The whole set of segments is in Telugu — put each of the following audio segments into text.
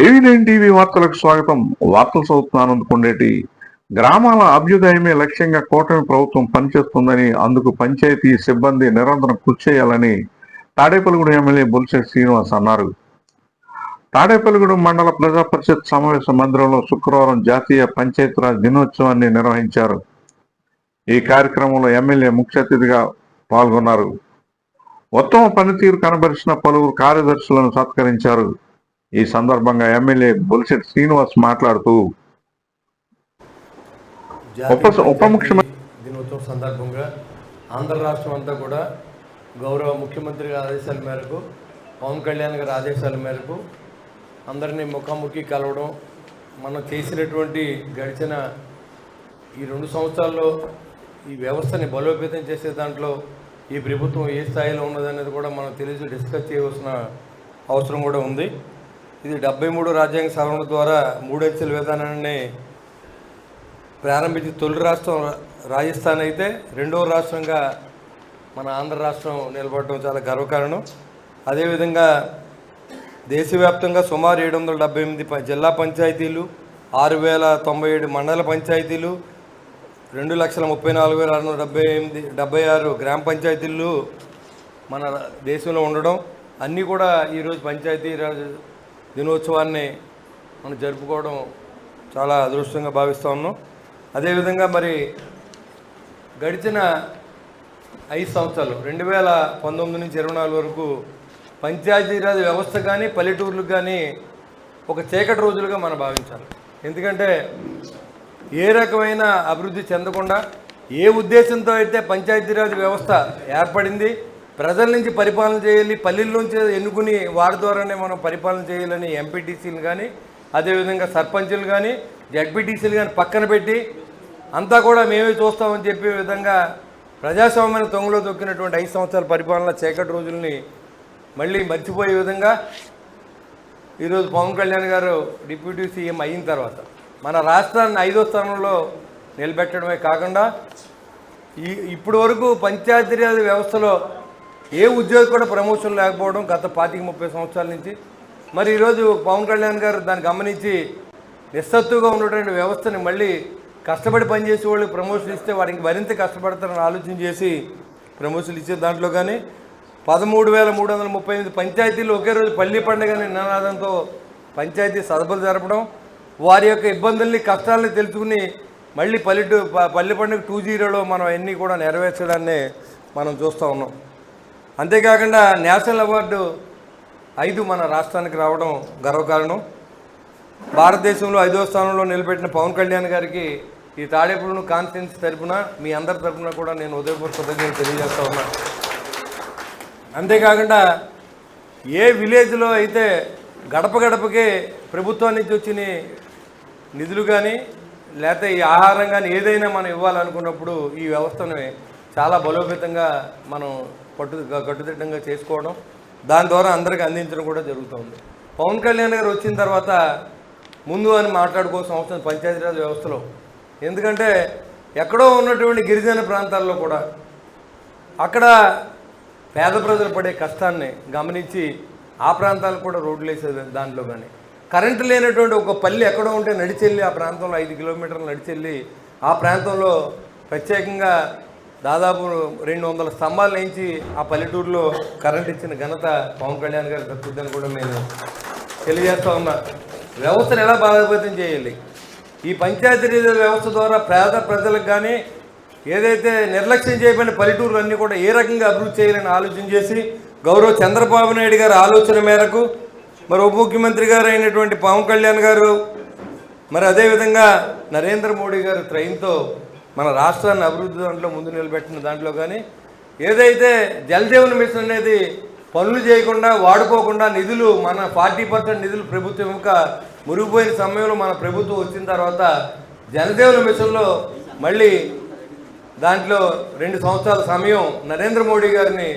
ఏవినైన్ టీవీ వార్తలకు స్వాగతం. వార్తలు చదువుతున్నాను కొండేటి. గ్రామాల అభ్యుదయమే లక్ష్యంగా కూటమి ప్రభుత్వం పనిచేస్తుందని, అందుకు పంచాయతీ సిబ్బంది నిరంతరం కృషి చేయాలని తాడేపల్లిగూడెం ఎమ్మెల్యే బొలిశెట్టి శ్రీనివాస్ అన్నారు. తాడేపల్లిగూడెం మండల ప్రజా పరిషత్ సమావేశ మందిరంలో శుక్రవారం జాతీయ పంచాయతీరాజ్ దినోత్సవాన్ని నిర్వహించారు. ఈ కార్యక్రమంలో ఎమ్మెల్యే ముఖ్య అతిథిగా పాల్గొన్నారు. ఉత్తమ పనితీరు కనబరిచిన పలువురు కార్యదర్శులను సత్కరించారు. ఈ సందర్భంగా ఎమ్మెల్యే బొలిశెట్టి శ్రీనివాస్ మాట్లాడుతూ ఉప ముఖ్యమంత్రి దినోత్సవం సందర్భంగా ఆంధ్ర రాష్ట్రం అంతా కూడా గౌరవ ముఖ్యమంత్రి గారి ఆదేశాల మేరకు, పవన్ కళ్యాణ్ గారి ఆదేశాల మేరకు అందరినీ ముఖాముఖి కలవడం, మనం చేసినటువంటి గడిచిన ఈ 2 సంవత్సరాల్లో ఈ వ్యవస్థని బలోపేతం చేసే దాంట్లో ఈ ప్రభుత్వం ఏ స్థాయిలో ఉన్నదనేది కూడా మనం డిస్కస్ చేయవలసిన అవసరం కూడా ఉంది. ఇది 73 రాజ్యాంగ సవరణ ద్వారా 3 అంచెల విధానాన్ని ప్రారంభించి తొలి రాష్ట్రం రాజస్థాన్ అయితే, రెండవ రాష్ట్రంగా మన ఆంధ్ర రాష్ట్రం నిలబడటం చాలా గర్వకారణం. అదేవిధంగా దేశవ్యాప్తంగా సుమారు 778 జిల్లా పంచాయతీలు, 6097 మండల పంచాయతీలు, 2,34,676 గ్రామ పంచాయతీలు మన దేశంలో ఉండడం, అన్నీ కూడా ఈరోజు పంచాయతీరాజ్ దినోత్సవాన్ని మనం జరుపుకోవడం చాలా అదృష్టంగా భావిస్తూ ఉన్నాం. అదేవిధంగా మరి గడిచిన 5 సంవత్సరాలు 2019 నుంచి 24 వరకు పంచాయతీరాజ్ వ్యవస్థ కానీ పల్లెటూర్లకు కానీ ఒక చీకటి రోజులుగా మనం భావించాలి. ఎందుకంటే ఏ రకమైన అభివృద్ధి చెందకుండా, ఏ ఉద్దేశంతో అయితే పంచాయతీరాజ్ వ్యవస్థ ఏర్పడింది, ప్రజల నుంచి పరిపాలన చేయాలి, పల్లెల్లోంచి ఎన్నుకుని వారి ద్వారానే మనం పరిపాలన చేయాలని ఎంపీటీసీలు కానీ, అదేవిధంగా సర్పంచులు కానీ, జడ్పీటీసీలు కానీ పక్కన పెట్టి అంతా కూడా మేమే చూస్తామని చెప్పే విధంగా ప్రజాస్వామ్యాన్ని తొంగలో తొక్కినటువంటి 5 సంవత్సరాల పరిపాలన చీకటి రోజుల్ని మళ్ళీ మర్చిపోయే విధంగా ఈరోజు పవన్ కళ్యాణ్ గారు డిప్యూటీ సీఎం అయిన తర్వాత మన రాష్ట్రాన్ని 5వ స్థానంలో నిలబెట్టడమే కాకుండా ఇప్పటి వరకు పంచాయతీరాజ్ వ్యవస్థలో ఏ ఉద్యోగి కూడా ప్రమోషన్ లేకపోవడం గత 25-30 సంవత్సరాల నుంచి. మరి ఈరోజు పవన్ కళ్యాణ్ గారు దాన్ని గమనించి నిస్సత్తుగా ఉన్నటువంటి వ్యవస్థని మళ్ళీ కష్టపడి పనిచేసే వాళ్ళకి ప్రమోషన్ ఇస్తే వారికి మరింత కష్టపడతారని ఆలోచన చేసి ప్రమోషన్లు ఇచ్చే దాంట్లో కానీ 13,338 పంచాయతీలు ఒకే రోజు పల్లి పండుగ నినాదంతో పంచాయతీ సభలు జరపడం, వారి యొక్క ఇబ్బందుల్ని కష్టాలని తెలుసుకుని మళ్ళీ పల్లి పండుగ 2.0లో మనం అన్నీ కూడా నెరవేర్చడాన్ని మనం చూస్తూ ఉన్నాం. అంతేకాకుండా నేషనల్ అవార్డు 5 మన రాష్ట్రానికి రావడం గర్వకారణం. భారతదేశంలో 5వ స్థానంలో నిలబెట్టిన పవన్ కళ్యాణ్ గారికి ఈ తాడేపల్లి కాన్ఫరెన్స్ తరఫున, మీ అందరి తరఫున కూడా నేను ఉదయపూర్వక కృతజ్ఞతలు తెలియజేస్తూ ఉన్నా. అంతేకాకుండా ఏ విలేజ్లో అయితే గడప గడపకే ప్రభుత్వం నుంచి వచ్చిన నిధులు కానీ లేకపోతే ఈ ఆహారం కానీ ఏదైనా మనం ఇవ్వాలనుకున్నప్పుడు ఈ వ్యవస్థను చాలా బలోపేతంగా మనం కట్టుదిట్టంగా చేసుకోవడం, దాని ద్వారా అందరికీ అందించడం కూడా జరుగుతుంది. పవన్ కళ్యాణ్ గారు వచ్చిన తర్వాత ముందు అని మాట్లాడుకోవాల్సిన అవసరం పంచాయతీరాజ్ వ్యవస్థలో. ఎందుకంటే ఎక్కడో ఉన్నటువంటి గిరిజన ప్రాంతాల్లో కూడా అక్కడ పేద ప్రజలు పడే కష్టాన్ని గమనించి ఆ ప్రాంతాలకు కూడా రోడ్లు వేసేది. దాంట్లో కానీ కరెంటు లేనటువంటి ఒక పల్లె ఎక్కడో ఉంటే నడిచెళ్ళి ఆ ప్రాంతంలో 5 కిలోమీటర్లు నడిచెళ్ళి ఆ ప్రాంతంలో ప్రత్యేకంగా దాదాపు 200 స్తంభాలు వేయించి ఆ పల్లెటూరులో కరెంట్ ఇచ్చిన ఘనత పవన్ కళ్యాణ్ గారి దక్కుతుందని కూడా నేను తెలియజేస్తూ ఉన్నా. వ్యవస్థను ఎలా బలోపేతం చేయాలి, ఈ పంచాయతీరాజ్ వ్యవస్థ ద్వారా పేద ప్రజలకు కానీ ఏదైతే నిర్లక్ష్యం చేయబడిన పల్లెటూరులు అన్నీ కూడా ఏ రకంగా అభివృద్ధి చేయాలని ఆలోచన చేసి గౌరవ చంద్రబాబు నాయుడు గారి ఆలోచన మేరకు మరి ఉప ముఖ్యమంత్రి గారు అయినటువంటి పవన్ కళ్యాణ్ గారు, మరి అదేవిధంగా నరేంద్ర మోడీ గారు ట్రైన్తో మన రాష్ట్రాన్ని అభివృద్ధి దాంట్లో ముందు నిలబెట్టిన దాంట్లో కానీ ఏదైతే జలజీవన్ మిషన్ అనేది పనులు చేయకుండా వాడుకోకుండా నిధులు మన 40% నిధులు ప్రభుత్వం ఇంకా మురిగిపోయిన సమయంలో మన ప్రభుత్వం వచ్చిన తర్వాత జలజీవన్ మిషన్లో మళ్ళీ దాంట్లో 2 సంవత్సరాల సమయం నరేంద్ర మోడీ గారిని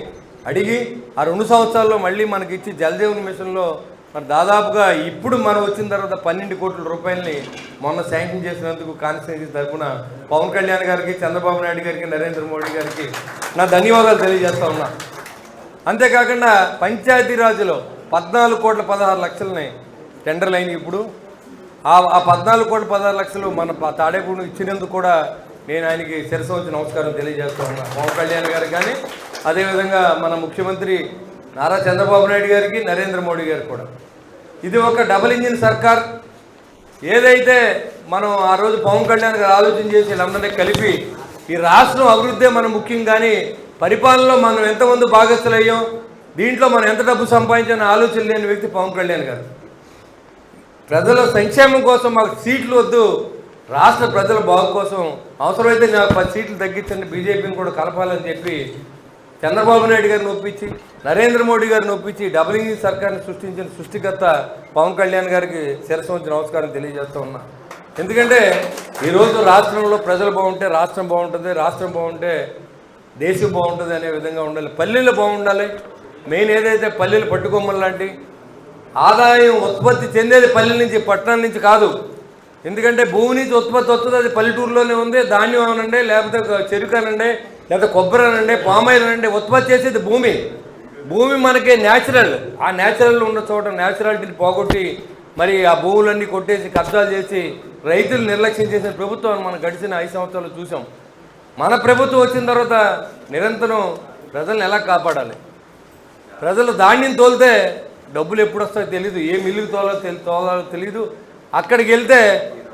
అడిగి ఆ 2 సంవత్సరాల్లో మళ్ళీ మనకి ఇచ్చి జలజీవన్ మిషన్లో మరి దాదాపుగా ఇప్పుడు మనం వచ్చిన తర్వాత 12 కోట్ల రూపాయలని మొన్న శాంక్షన్ చేసినందుకు కాన్స్టిట్యూన్సీ తరఫున పవన్ కళ్యాణ్ గారికి, చంద్రబాబు నాయుడు గారికి, నరేంద్ర మోడీ గారికి నా ధన్యవాదాలు తెలియజేస్తా ఉన్నా. అంతేకాకుండా పంచాయతీరాజ్లో 14,16,00,000 టెండర్లు అయినాయి. ఇప్పుడు ఆ 14,16,00,000 మన తాడేపూడి ఇచ్చినందుకు కూడా నేను ఆయనకి శిరస్సు వంచి నమస్కారం తెలియజేస్తూ ఉన్నాను. పవన్ కళ్యాణ్ గారికి కానీ, అదేవిధంగా మన ముఖ్యమంత్రి నారా చంద్రబాబు నాయుడు గారికి, నరేంద్ర మోడీ గారికి కూడా. ఇది ఒక డబుల్ ఇంజిన్ సర్కార్. ఏదైతే మనం ఆ రోజు పవన్ కళ్యాణ్ గారు ఆలోచన చేసి వీళ్ళందరినీ కలిపి ఈ రాష్ట్రం అభివృద్ధి మనం ముఖ్యం, కానీ పరిపాలనలో మనం ఎంతమంది భాగస్థులయ్యాం, దీంట్లో మనం ఎంత డబ్బు సంపాదించాలని ఆలోచన లేని వ్యక్తి పవన్ కళ్యాణ్ గారు. ప్రజల సంక్షేమం కోసం మాకు సీట్లు వద్దు, రాష్ట్ర ప్రజల బాగు కోసం అవసరమైతే నాకు 10 సీట్లు తగ్గించండి, బీజేపీని కూడా కలపాలని చెప్పి చంద్రబాబు నాయుడు గారిని ఒప్పించి, నరేంద్ర మోడీ గారిని ఒప్పించి డబుల్ ఇంజిన్ సర్కార్ని సృష్టించిన సృష్టికర్త పవన్ కళ్యాణ్ గారికి శిరస్సు వంచి నమస్కారం తెలియజేస్తూ ఉన్నా. ఎందుకంటే ఈరోజు రాష్ట్రంలో ప్రజలు బాగుంటే రాష్ట్రం బాగుంటుంది, రాష్ట్రం బాగుంటే దేశం బాగుంటుంది అనే విధంగా ఉండాలి. పల్లెలు బాగుండాలి. మెయిన్ ఏదైతే పల్లెలు పట్టుకొమ్మలు లాంటి ఆదాయం ఉత్పత్తి చెందేది పల్లెల నుంచి, పట్టణాల నుంచి కాదు. ఎందుకంటే భూమి నుంచి ఉత్పత్తి వస్తుంది, అది పల్లెటూరులోనే ఉంది. ధాన్యం అనండి, లేకపోతే చెరుకు అనండి, లేకపోతే కొబ్బరి అనండి, పామాయిల్ అనండి, ఉత్పత్తి చేసేది భూమి. భూమి మనకి న్యాచురల్. ఆ న్యాచురల్ ఉన్న చోట న్యాచురాలిటీని పోగొట్టి మరి ఆ భూములన్నీ కొట్టేసి కబ్జాలు చేసి రైతులు నిర్లక్ష్యం చేసిన ప్రభుత్వాన్ని మనం గడిచిన 5 సంవత్సరాలు చూసాం. మన ప్రభుత్వం వచ్చిన తర్వాత నిరంతరం ప్రజలను ఎలా కాపాడాలి, ప్రజలు ధాన్యం తోలితే డబ్బులు ఎప్పుడు వస్తాయో తెలియదు, ఏ మిల్లుకి తోలాలో తెలియదు, అక్కడికి వెళ్తే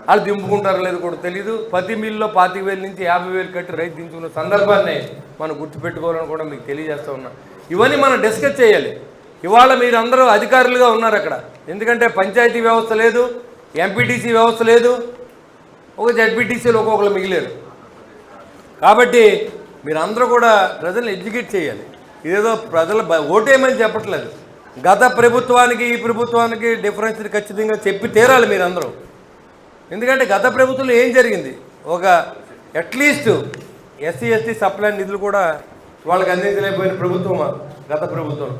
వాళ్ళు దింపుకుంటారో లేదు కూడా తెలియదు. ప్రతి మిల్లులో 25,000 నుంచి 50,000 కట్టి రైతు దించుకున్న సందర్భాన్ని మనం గుర్తుపెట్టుకోవాలని కూడా మీకు తెలియజేస్తూ ఉన్నా. ఇవన్నీ మనం డిస్కస్ చేయాలి. ఇవాళ మీరు అందరూ అధికారులుగా ఉన్నారు అక్కడ. ఎందుకంటే పంచాయతీ వ్యవస్థ లేదు, ఎంపీటీసీ వ్యవస్థ లేదు, ఒక జడ్పీటీసీలు ఒక్కొక్కరు మిగిలేరు. కాబట్టి మీరందరూ కూడా ప్రజల్ని ఎడ్యుకేట్ చేయాలి. ఇదేదో ప్రజలు ఓటేయమని చెప్పట్లేదు. గత ప్రభుత్వానికి ఈ ప్రభుత్వానికి డిఫరెన్స్ ఖచ్చితంగా చెప్పి తీరాలి మీరందరూ. ఎందుకంటే గత ప్రభుత్వంలో ఏం జరిగింది, ఒక అట్లీస్ట్ ఎస్సీ ఎస్టీ సప్లై నిధులు కూడా వాళ్ళకి అందించలేకపోయిన ప్రభుత్వం గత ప్రభుత్వం.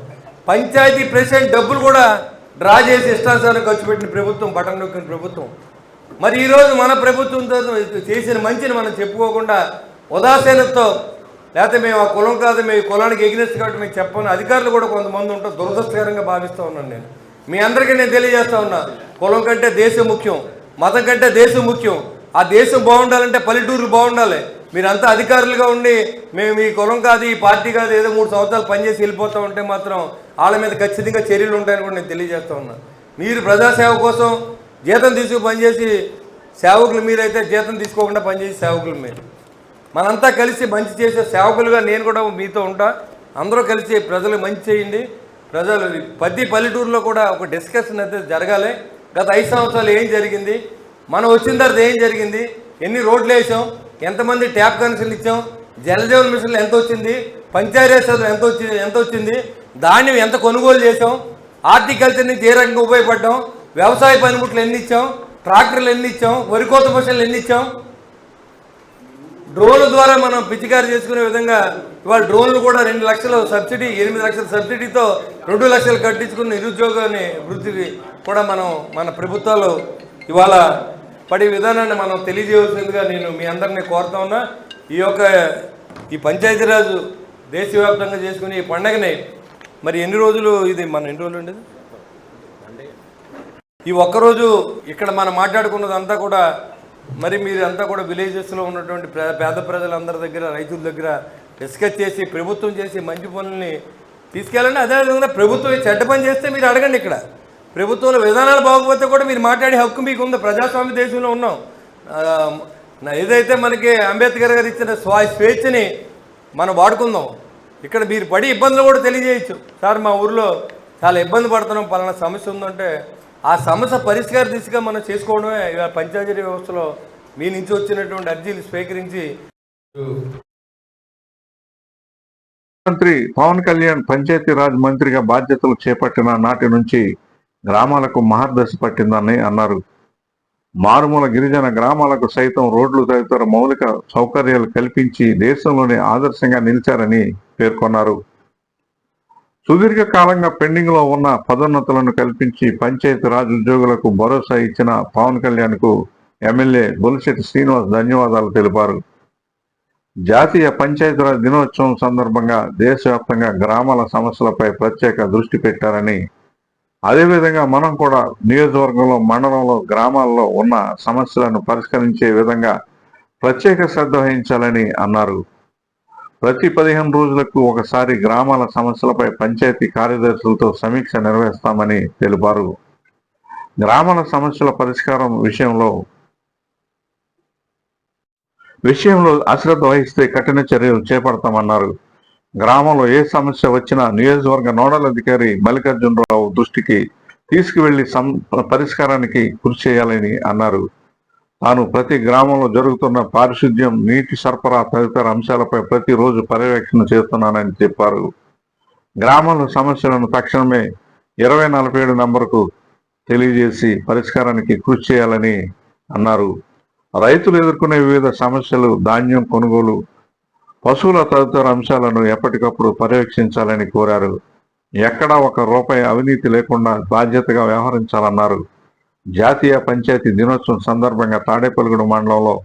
పంచాయతీ ప్రెసిడెంట్ డబ్బులు కూడా డ్రా చేసి ఇష్టానుసారం ఖర్చు పెట్టిన ప్రభుత్వం, బటన్ నొక్కిన ప్రభుత్వం. మరి ఈరోజు మన ప్రభుత్వంతో చేసిన మంచిని మనం చెప్పుకోకుండా ఉదాసీనతతో, లేకపోతే మేము ఆ కులం కాదు, మేము కులానికి ఎగ్నెస్ట్ కాబట్టి మేము చెప్పని అధికారులు కూడా కొంతమంది ఉంటారు. దురదృష్టకరంగా భావిస్తూ ఉన్నాను నేను. మీ అందరికీ నేను తెలియజేస్తూ ఉన్నా, కులం కంటే దేశం ముఖ్యం, మతం కంటే దేశం ముఖ్యం. ఆ దేశం బాగుండాలంటే పల్లెటూరులు బాగుండాలి. మీరంతా అధికారులుగా ఉండి మేము ఈ కులం కాదు, ఈ పార్టీ కాదు, ఏదో 3 సంవత్సరాలు పనిచేసి వెళ్ళిపోతూ ఉంటే మాత్రం వాళ్ళ మీద ఖచ్చితంగా చర్యలు ఉంటాయని కూడా నేను తెలియజేస్తూ ఉన్నా. మీరు ప్రజాసేవ కోసం జీతం తీసుకు పనిచేసి సేవకులు, మీరైతే జీతం తీసుకోకుండా పనిచేసి సేవకులు మీరు. మనంతా కలిసి మంచి చేసే సేవకులుగా నేను కూడా మీతో ఉంటా. అందరూ కలిసి ప్రజలు మంచి చేయండి. ప్రజలు ప్రతి పల్లెటూరులో కూడా ఒక డిస్కషన్ అయితే జరగాలి. గత 5 సంవత్సరాలు ఏం జరిగింది, మనం వచ్చిన తర్వాత ఏం జరిగింది, ఎన్ని రోడ్లు వేసాం, ఎంతమంది ట్యాప్ కనెక్షన్లు ఇచ్చాం, జలజీవన్ మిషన్లు ఎంత వచ్చింది, పంచాయతీ ఎంత వచ్చింది, ధాన్యం ఎంత కొనుగోలు చేసాం, హార్టికల్చర్ నుంచి ఏ రకంగా ఉపయోగపడ్డాం, వ్యవసాయ పనిముట్లు ఎన్ని ఇచ్చాం, ట్రాక్టర్లు ఎన్ని ఇచ్చాం, వరి కోత మిషన్లు ఎన్ని ఇచ్చాం, డ్రోన్ల ద్వారా మనం పిచికారి చేసుకునే విధంగా ఇవాళ డ్రోన్లు కూడా 2 లక్షల సబ్సిడీ, 8 లక్షల సబ్సిడీతో 2 లక్షలు కట్టించుకున్న నిరుద్యోగాన్ని వృత్తికి కూడా మన ప్రభుత్వాలు ఇవాళ పడే విధానాన్ని మనం తెలియజేయవలసిందిగా నేను మీ అందరినీ కోరుతా ఉన్నా. ఈ పంచాయతీరాజు దేశవ్యాప్తంగా చేసుకునే ఈ పండగని మరి ఎన్ని రోజులు ఉండేది, ఈ ఒక్కరోజు ఇక్కడ మనం మాట్లాడుకున్నదంతా కూడా మరి మీరంతా కూడా విలేజెస్లో ఉన్నటువంటి పేద ప్రజలందరి దగ్గర, రైతుల దగ్గర డిస్కస్ చేసి ప్రభుత్వం చేసి మంచి పనుల్ని తీసుకెళ్ళండి. అదేవిధంగా ప్రభుత్వం చెడ్డ పని చేస్తే మీరు అడగండి. ఇక్కడ ప్రభుత్వంలో విధానాలు బాగోకపోతే కూడా మీరు మాట్లాడే హక్కు మీకు ఉంది. ప్రజాస్వామ్య దేశంలో ఉన్నాం. ఏదైతే మనకి అంబేద్కర్ గారు ఇచ్చిన స్వేచ్ఛని మనం వాడుకుందాం. ఇక్కడ మీరు పడి ఇబ్బందులు కూడా తెలియజేయచ్చు. సార్ మా ఊర్లో చాలా ఇబ్బంది పడుతున్నాం, పలానా సమస్య ఉందంటే ఆ సమస్య పరిష్కార దిశగా మనం చేసుకోవడమే ఇవాళ పంచాయతీ వ్యవస్థలో మీ నుంచి వచ్చినటువంటి అర్జీలు స్వీకరించి. మంత్రి పవన్ కళ్యాణ్ పంచాయతీరాజ్ మంత్రిగా బాధ్యతలు చేపట్టిన నాటి నుంచి గ్రామాలకు మహర్దశ పట్టిందని అన్నారు. మారుమూల గిరిజన గ్రామాలకు సైతం రోడ్లు తదితర మౌలిక సౌకర్యాలు కల్పించి దేశంలోనే ఆదర్శంగా నిలిచారని పేర్కొన్నారు. సుదీర్ఘకాలంగా పెండింగ్ లో ఉన్న పదోన్నతులను కల్పించి పంచాయతీరాజ్ ఉద్యోగులకు భరోసా ఇచ్చిన పవన్ కళ్యాణ్ కు ఎమ్మెల్యే బొలిశెట్టి శ్రీనివాస్ ధన్యవాదాలు తెలిపారు. జాతీయ పంచాయతీరాజ్ దినోత్సవం సందర్భంగా దేశవ్యాప్తంగా గ్రామాల సమస్యలపై ప్రత్యేక దృష్టి పెట్టారని, అదేవిధంగా మనం కూడా నియోజకవర్గంలో, మండలంలో, గ్రామాల్లో ఉన్న సమస్యలను పరిష్కరించే విధంగా ప్రత్యేక శ్రద్ధ వహించాలని అన్నారు. ప్రతి 15 రోజులకు ఒకసారి గ్రామాల సమస్యలపై పంచాయతీ కార్యదర్శులతో సమీక్ష నిర్వహిస్తామని తెలిపారు. గ్రామాల సమస్యల పరిష్కారం విషయంలో అశ్రద్ధ వహిస్తే కఠిన చర్యలు చేపడతామన్నారు. గ్రామంలో ఏ సమస్య వచ్చినా నియోజకవర్గ నోడల్ అధికారి మల్లికార్జునరావు దృష్టికి తీసుకువెళ్లి పరిష్కారానికి కృషి చేయాలని అన్నారు. తాను ప్రతి గ్రామంలో జరుగుతున్న పారిశుద్ధ్యం, నీటి సరఫరా తదితర అంశాలపై ప్రతిరోజు పర్యవేక్షణ చేస్తున్నానని చెప్పారు. గ్రామంలో సమస్యలను తక్షణమే 2047 నంబరుకు తెలియజేసి పరిష్కారానికి కృషి చేయాలని అన్నారు. రైతులు ఎదుర్కొనే వివిధ సమస్యలు, ధాన్యం కొనుగోలు, పశువుల తదితర అంశాలను ఎప్పటికప్పుడు పర్యవేక్షించాలని కోరారు. ఎక్కడా ఒక రూపాయి అవినీతి లేకుండా బాధ్యతగా వ్యవహరించాలన్నారు. జాతీయ పంచాయతీ దినోత్సవం సందర్భంగా తాడేపల్లిగూడెం మండలంలో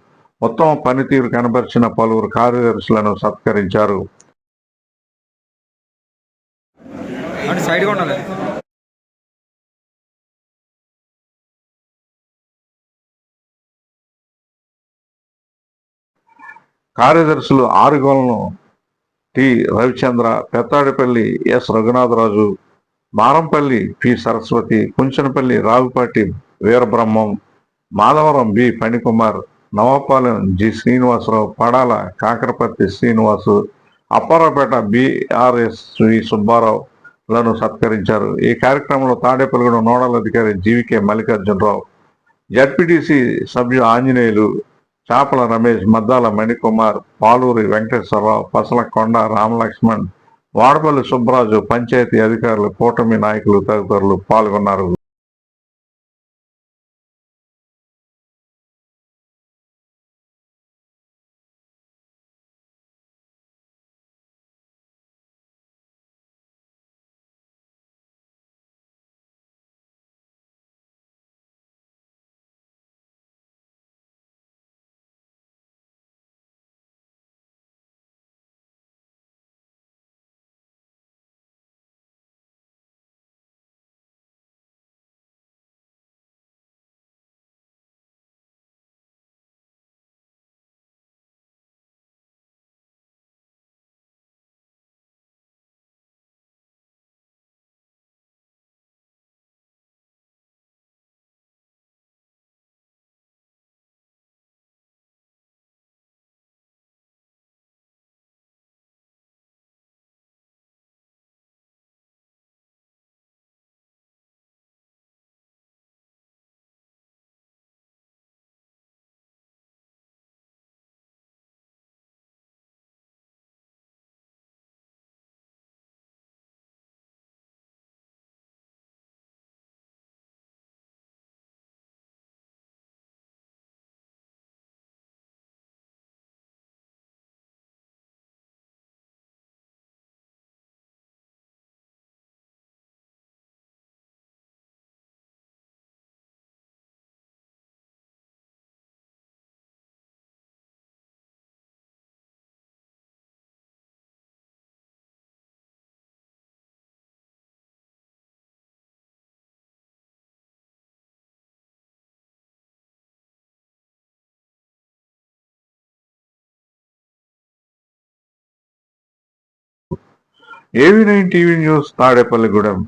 ఉత్తమ పనితీరు కనబరిచిన పలువురు కార్యదర్శులను సత్కరించారు. కార్యదర్శులు Arugolanu T Ravichandra, Pettadipalli S Raghunatharaju, Marampalli P Saraswati, Kunchanapalli Ravupati Veerabrahmam, Madhavaram B Phanikumar, Navapalem G Srinivasarao, Padala Kakaraparthi Srinivasu, Apparaopeta BRS V సుబ్బారావులను సత్కరించారు. ఈ కార్యక్రమంలో తాడేపల్లిగూడెం నోడల్ అధికారి జీవికే మల్లికార్జునరావు, జడ్పీటీసీ సభ్యు ఆంజనేయులు, చాపల రమేష్, మద్దాల మణికుమార్, పాలూరి వెంకటేశ్వరరావు, పసల కొండ రామలక్ష్మణ్, వాడపల్లి సుబ్బరాజు, పంచాయతీ అధికారులు, కూటమి నాయకులు తదితరులు పాల్గొన్నారు. AV9 TV news Tadepalligudem.